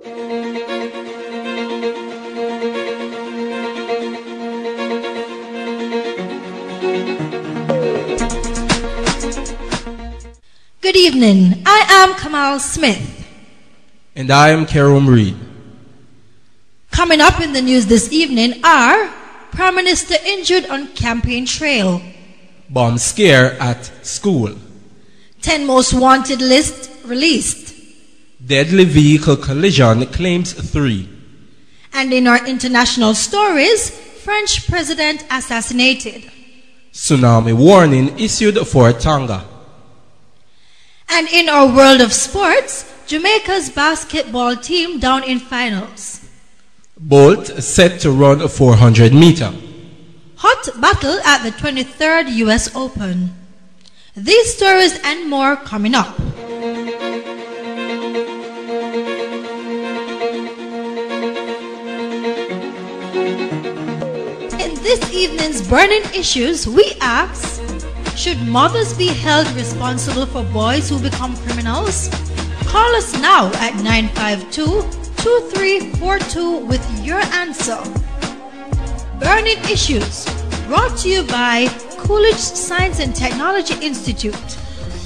Good evening. I am Kamal Smith. And I am Kerem Reed. Coming up in the news this evening are Prime Minister injured on campaign trail, Bomb scare at school, 10 most wanted list released, deadly vehicle collision claims 3. And in our international stories, French president assassinated, tsunami warning issued for Tonga. And in our world of sports, Jamaica's basketball team down in finals. Bolt set to run a 400 meter. Hot battle at the 23rd U.S. Open. These stories and more coming up. In this evening's burning issues, we ask, should mothers be held responsible for boys who become criminals? Call us now at 952-2342 with your answer. Burning Issues, brought to you by Coolidge Science and Technology Institute.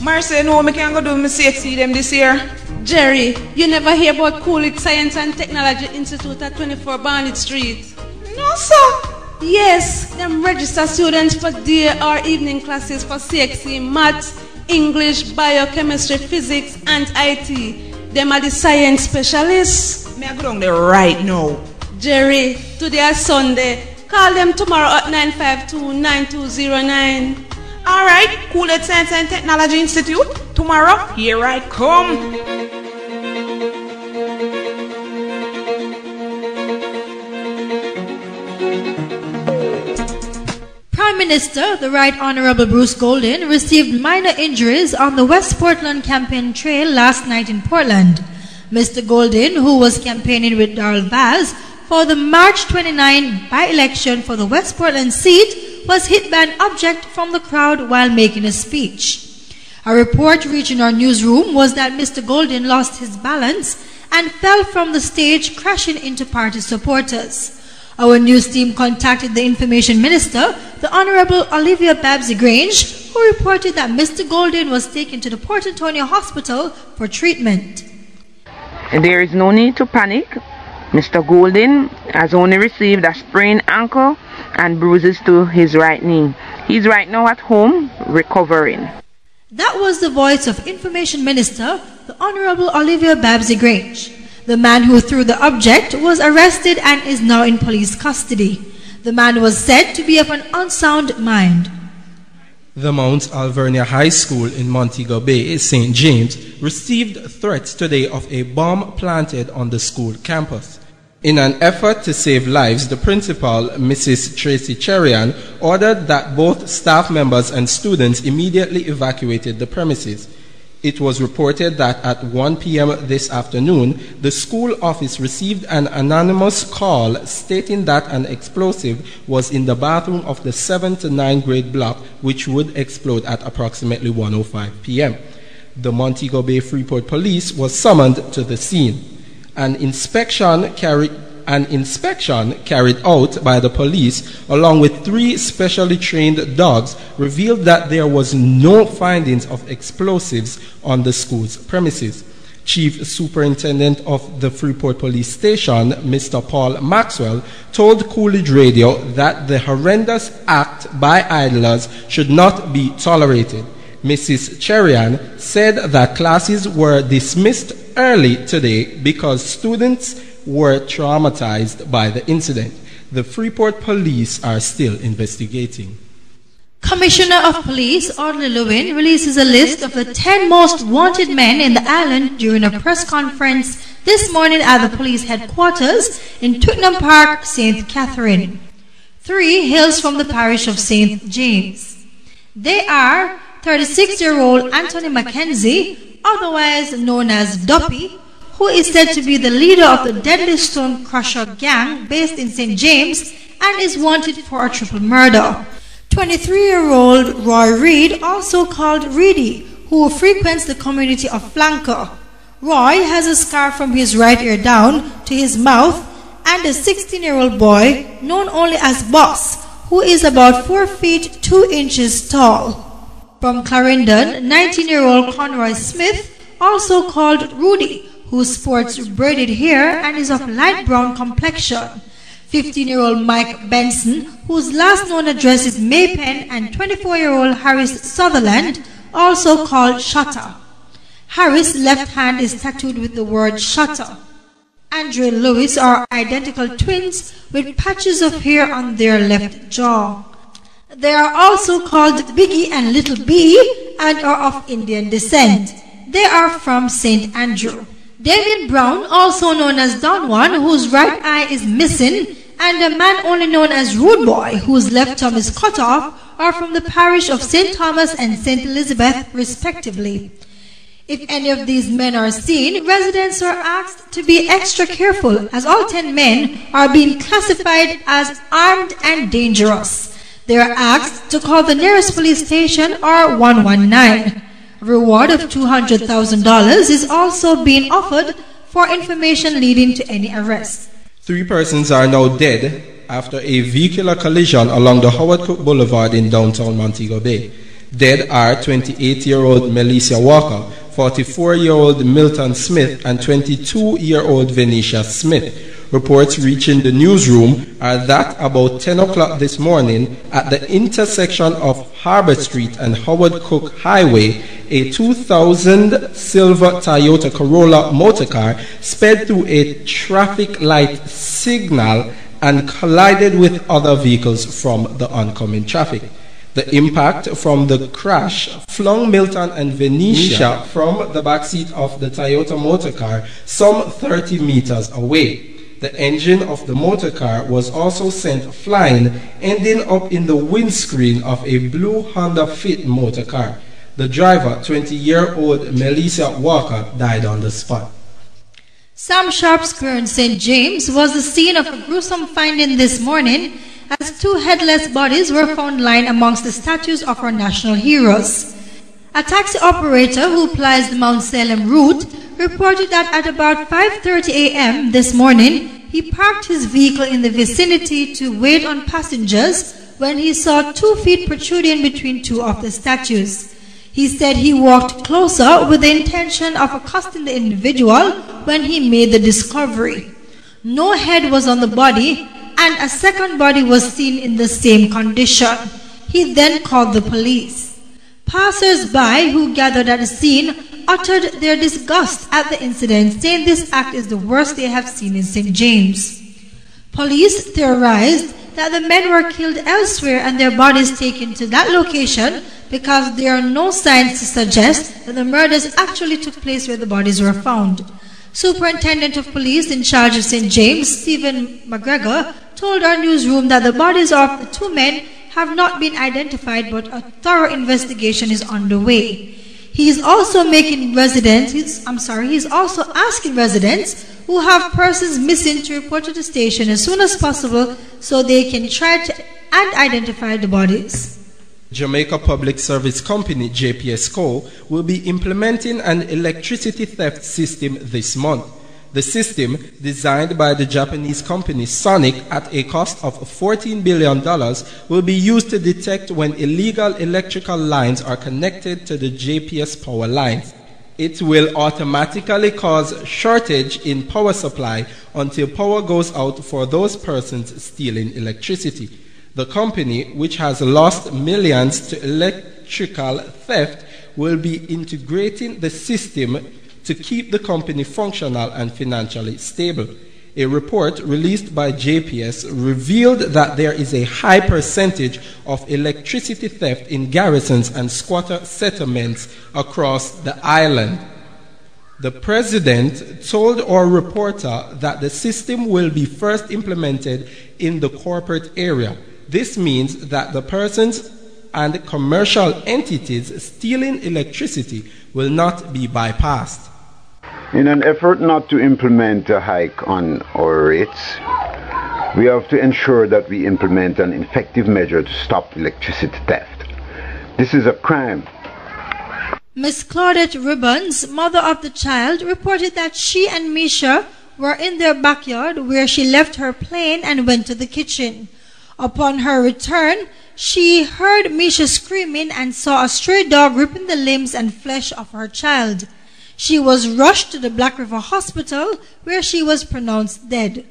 Marcy, no, I can't go do my CXC them this year. Jerry, you never hear about Coolidge Science and Technology Institute at 24 Barnett Street? No, sir. Yes, them register students for day or evening classes for CXC, maths, English, biochemistry, physics, and IT. Them are the science specialists. May I go down there right now? Jerry, today is Sunday. Call them tomorrow at 952-9209. All right, Coolidge Science and Technology Institute. Tomorrow, here I come. Prime Minister, the Right Honorable Bruce Golding, received minor injuries on the West Portland campaign trail last night in Portland. Mr. Golding, who was campaigning with Darrell Vaz for the March 29 by-election for the West Portland seat, was hit by an object from the crowd while making a speech. A report reaching our newsroom was that Mr. Golding lost his balance and fell from the stage, crashing into party supporters. Our news team contacted the Information Minister, the Honorable Olivia Babsy-Grange, who reported that Mr. Golding was taken to the Port Antonio Hospital for treatment. There is no need to panic. Mr. Golding has only received a sprained ankle and bruises to his right knee. He's right now at home recovering. That was the voice of Information Minister, the Honorable Olivia Babsy-Grange. The man who threw the object was arrested and is now in police custody. The man was said to be of an unsound mind. The Mount Alvernia High School in Montego Bay, St. James, received threats today of a bomb planted on the school campus. In an effort to save lives, the principal, Mrs. Tracy Cherian, ordered that both staff members and students immediately evacuated the premises. It was reported that at 1 p.m. this afternoon, the school office received an anonymous call stating that an explosive was in the bathroom of the 7th to 9th grade block, which would explode at approximately 1:05 p.m. The Montego Bay Freeport Police was summoned to the scene. An inspection carried out by the police, along with 3 specially trained dogs, revealed that there was no findings of explosives on the school's premises. Chief Superintendent of the Freeport Police Station, Mr. Paul Maxwell, told Coolidge Radio that the horrendous act by idlers should not be tolerated. Mrs. Cherian said that classes were dismissed early today because students were traumatized by the incident. The Freeport Police are still investigating. Commissioner of Police Audley Lewin releases a list of the 10 most wanted men in the island during a press conference this morning at the police headquarters in Twickenham Park, St. Catherine. 3 hails from the parish of St. James. They are 36-year-old Anthony Mackenzie, otherwise known as Duppy, who is said to be the leader of the Deadly Stone Crusher gang based in St. James and is wanted for a triple murder. 23-year-old Roy Reed, also called Reedy, who frequents the community of Flanker. Roy has a scar from his right ear down to his mouth, and a 16-year-old boy known only as Boss, who is about 4 feet 2 inches tall. From Clarendon, 19-year-old Conroy Smith, also called Rudy, who sports braided hair and is of light brown complexion. 15-year-old Mike Benson, whose last known address is Maypen, and 24-year-old Harris Sutherland, also called Shutter. Harris' left hand is tattooed with the word Shutter. Andre Lewis are identical twins with patches of hair on their left jaw. They are also called Biggie and Little B and are of Indian descent. They are from St. Andrew. David Brown, also known as Don Juan, whose right eye is missing, and a man only known as Rude Boy, whose left thumb is cut off, are from the parish of St. Thomas and St. Elizabeth, respectively. If any of these men are seen, residents are asked to be extra careful, as all 10 men are being classified as armed and dangerous. They are asked to call the nearest police station or 119. A reward of $200,000 is also being offered for information leading to any arrest. 3 persons are now dead after a vehicular collision along the Howard Cook Boulevard in downtown Montego Bay. Dead are 28-year-old Melissa Walker, 44-year-old Milton Smith, and 22-year-old Venetia Smith. Reports reaching the newsroom are that about 10 o'clock this morning, at the intersection of Harbor Street and Howard Cook Highway, a 2000 silver Toyota Corolla motorcar sped through a traffic light signal and collided with other vehicles from the oncoming traffic. The impact from the crash flung Milton and Venetia from the backseat of the Toyota motorcar some 30 meters away. The engine of the motorcar was also sent flying, ending up in the windscreen of a blue Honda Fit motorcar. The driver, 20-year-old Melissa Walker, died on the spot. Sam Sharp Square in St. James was the scene of a gruesome finding this morning, as 2 headless bodies were found lying amongst the statues of our national heroes. A taxi operator who plies the Mount Salem route reported that at about 5:30 a.m. this morning, he parked his vehicle in the vicinity to wait on passengers when he saw 2 feet protruding between 2 of the statues. He said he walked closer with the intention of accosting the individual when he made the discovery. No head was on the body, and a second body was seen in the same condition. He then called the police. Passers-by who gathered at the scene uttered their disgust at the incident, saying this act is the worst they have seen in St. James. Police theorized that the men were killed elsewhere and their bodies taken to that location because there are no signs to suggest that the murders actually took place where the bodies were found. Superintendent of Police in charge of St. James, Stephen McGregor, told our newsroom that the bodies of the 2 men have not been identified, but a thorough investigation is underway. He is also asking residents who have persons missing to report to the station as soon as possible so they can try to identify the bodies. Jamaica Public Service Company, JPSCo, will be implementing an electricity theft system this month. The system, designed by the Japanese company Sonic at a cost of $14 billion, will be used to detect when illegal electrical lines are connected to the JPS power lines. It will automatically cause shortage in power supply until power goes out for those persons stealing electricity. The company, which has lost millions to electrical theft, will be integrating the system to keep the company functional and financially stable. A report released by JPS revealed that there is a high percentage of electricity theft in garrisons and squatter settlements across the island. The president told our reporter that the system will be first implemented in the corporate area. This means that the persons and commercial entities stealing electricity will not be bypassed. In an effort not to implement a hike on our rates, we have to ensure that we implement an effective measure to stop electricity theft. This is a crime Miss Claudette Ribbons, mother of the child, reported that she and Misha were in their backyard where she left her plane and went to the kitchen. Upon her return, she heard Misha screaming and saw a stray dog ripping the limbs and flesh of her child. She was rushed to the Black River Hospital where she was pronounced dead.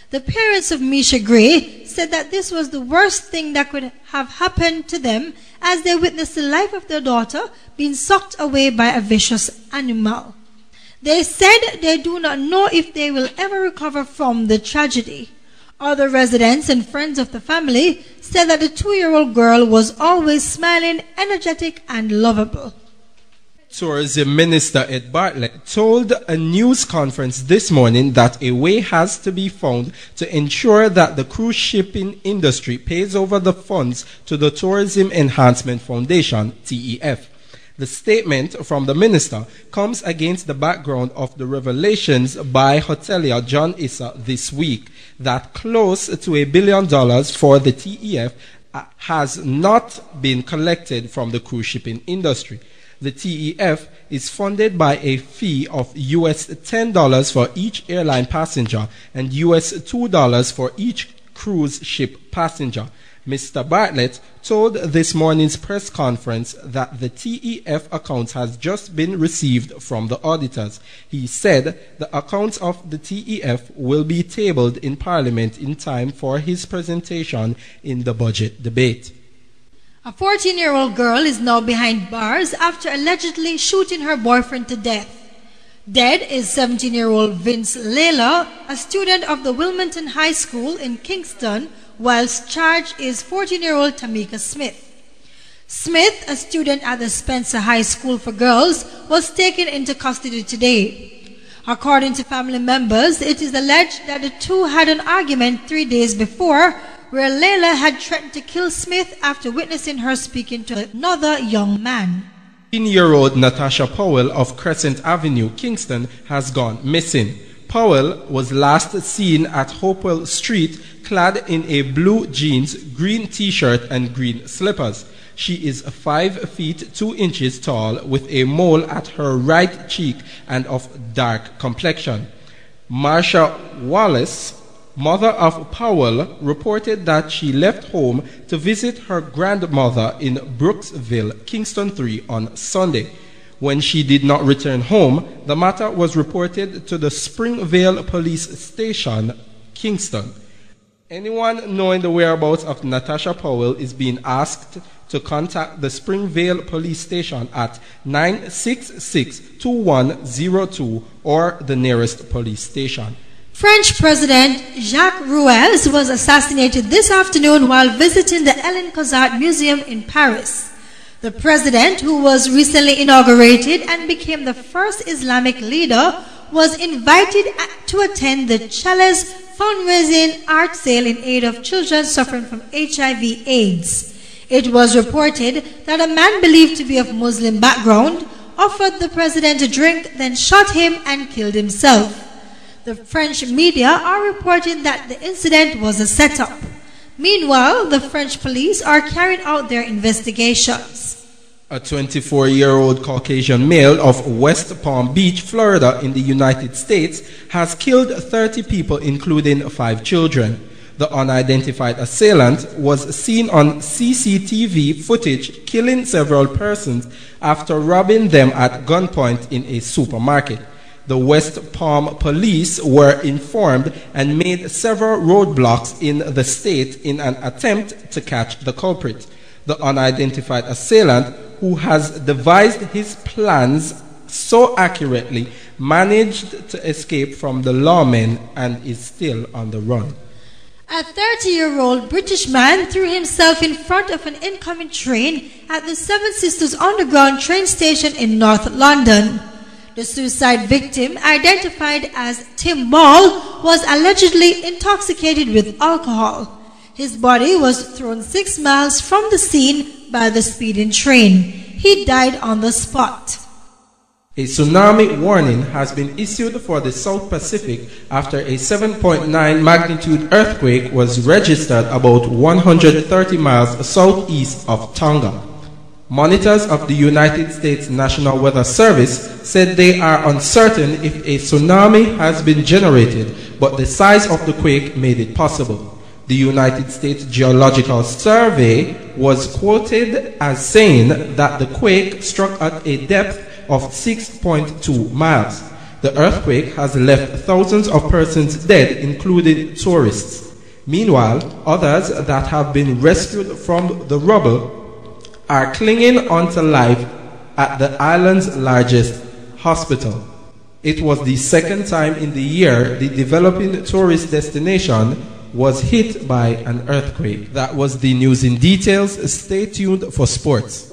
The parents of Misha Gray said that this was the worst thing that could have happened to them as they witnessed the life of their daughter being sucked away by a vicious animal. They said they do not know if they will ever recover from the tragedy. Other residents and friends of the family said that the 2-year-old girl was always smiling, energetic, and lovable. Tourism Minister Ed Bartlett told a news conference this morning that a way has to be found to ensure that the cruise shipping industry pays over the funds to the Tourism Enhancement Foundation, TEF. The statement from the minister comes against the background of the revelations by hotelier John Issa this week that close to $1 billion for the TEF has not been collected from the cruise shipping industry. The TEF is funded by a fee of US $10 for each airline passenger and US $2 for each cruise ship passenger. Mr. Bartlett told this morning's press conference that the TEF account has just been received from the auditors. He said the accounts of the TEF will be tabled in Parliament in time for his presentation in the budget debate. A 14-year-old girl is now behind bars after allegedly shooting her boyfriend to death. Dead is 17-year-old Vince Layla, a student of the Wilmington High School in Kingston, whilst charged is 14-year-old Tamika Smith. Smith, a student at the Spencer High School for Girls, was taken into custody today. According to family members, it is alleged that the two had an argument 3 days before, where Layla had threatened to kill Smith after witnessing her speaking to another young man. 18-year-old Natasha Powell of Crescent Avenue, Kingston, has gone missing. Powell was last seen at Hopewell Street clad in a blue jeans, green t-shirt and green slippers. She is 5 feet 2 inches tall with a mole at her right cheek and of dark complexion. Marsha Wallace, mother of Powell, reported that she left home to visit her grandmother in Brooksville, Kingston 3 on Sunday. When she did not return home, the matter was reported to the Springvale Police Station, Kingston. Anyone knowing the whereabouts of Natasha Powell is being asked to contact the Springvale Police Station at 966-2102 or the nearest police station. French President Jacques Rueff was assassinated this afternoon while visiting the Ellen Cozart Museum in Paris. The president, who was recently inaugurated and became the first Islamic leader, was invited to attend the Chalice fundraising art sale in aid of children suffering from HIV/AIDS. It was reported that a man believed to be of Muslim background offered the president a drink, then shot him and killed himself. The French media are reporting that the incident was a setup. Meanwhile, the French police are carrying out their investigations. A 24-year-old Caucasian male of West Palm Beach, Florida, in the United States, has killed 30 people, including 5 children. The unidentified assailant was seen on CCTV footage killing several persons after robbing them at gunpoint in a supermarket. The West Palm police were informed and made several roadblocks in the state in an attempt to catch the culprit. The unidentified assailant, who has devised his plans so accurately, managed to escape from the lawmen and is still on the run. A 30-year-old British man threw himself in front of an incoming train at the Seven Sisters Underground train station in North London. The suicide victim, identified as Tim Ball, was allegedly intoxicated with alcohol. His body was thrown 6 miles from the scene by the speeding train. He died on the spot. A tsunami warning has been issued for the South Pacific after a 7.9 magnitude earthquake was registered about 130 miles southeast of Tonga. Monitors of the United States National Weather Service said they are uncertain if a tsunami has been generated, but the size of the quake made it possible. The United States Geological Survey was quoted as saying that the quake struck at a depth of 6.2 miles. The earthquake has left thousands of persons dead, including tourists. Meanwhile, others that have been rescued from the rubble are clinging onto life at the island's largest hospital. It was the second time in the year the developing tourist destination was hit by an earthquake. That was the news in details. Stay tuned for sports.